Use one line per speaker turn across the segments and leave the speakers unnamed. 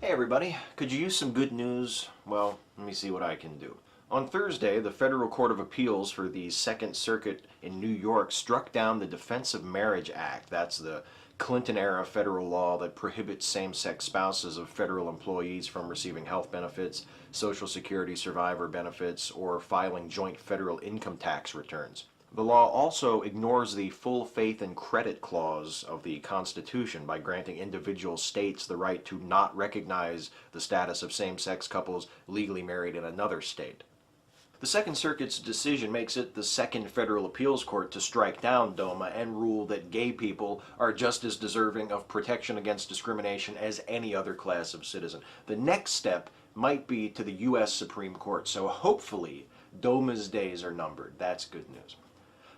Hey everybody, could you use some good news? Well, let me see what I can do. On Thursday, the Federal Court of Appeals for the Second Circuit in New York struck down the Defense of Marriage Act. That's the Clinton-era federal law that prohibits same-sex spouses of federal employees from receiving health benefits, Social Security survivor benefits, or filing joint federal income tax returns. The law also ignores the full faith and credit clause of the Constitution by granting individual states the right to not recognize the status of same-sex couples legally married in another state. The Second Circuit's decision makes it the second federal appeals court to strike down DOMA and rule that gay people are just as deserving of protection against discrimination as any other class of citizen. The next step might be to the U.S. Supreme Court, so hopefully DOMA's days are numbered. That's good news.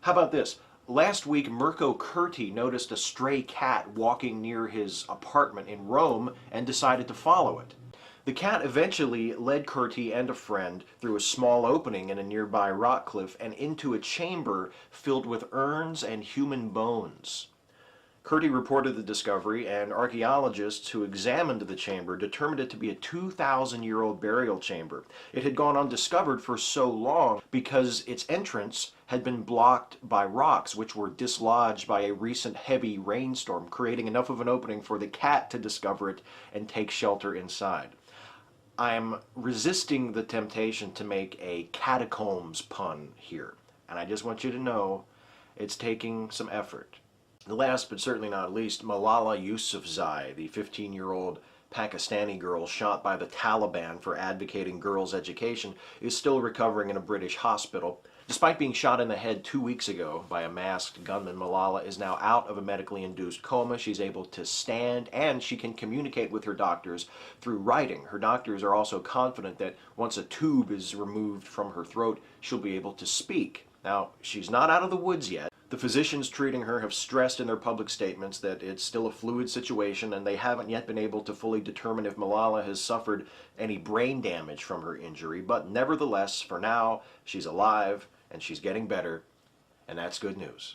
How about this? Last week, Mirko Kurti noticed a stray cat walking near his apartment in Rome and decided to follow it. The cat eventually led Kurti and a friend through a small opening in a nearby rock cliff and into a chamber filled with urns and human bones. Kurti reported the discovery, and archaeologists who examined the chamber determined it to be a 2,000-year-old burial chamber. It had gone undiscovered for so long because its entrance had been blocked by rocks which were dislodged by a recent heavy rainstorm, creating enough of an opening for the cat to discover it and take shelter inside. I'm resisting the temptation to make a catacombs pun here, and I just want you to know it's taking some effort. The last but certainly not least, Malala Yousafzai, the 15-year-old Pakistani girl shot by the Taliban for advocating girls' education, is still recovering in a British hospital. Despite being shot in the head 2 weeks ago by a masked gunman, Malala is now out of a medically induced coma. She's able to stand and she can communicate with her doctors through writing. Her doctors are also confident that once a tube is removed from her throat, she'll be able to speak. Now, she's not out of the woods yet. The physicians treating her have stressed in their public statements that it's still a fluid situation and they haven't yet been able to fully determine if Malala has suffered any brain damage from her injury, but nevertheless, for now, she's alive and she's getting better, and that's good news.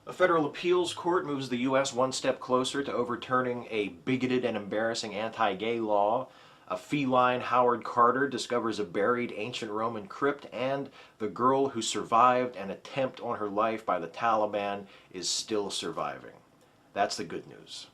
A federal appeals court moves the U.S. one step closer to overturning a bigoted and embarrassing anti-gay law. A feline Howard Carter discovers a buried ancient Roman crypt, and the girl who survived an attempt on her life by the Taliban is still surviving. That's the good news.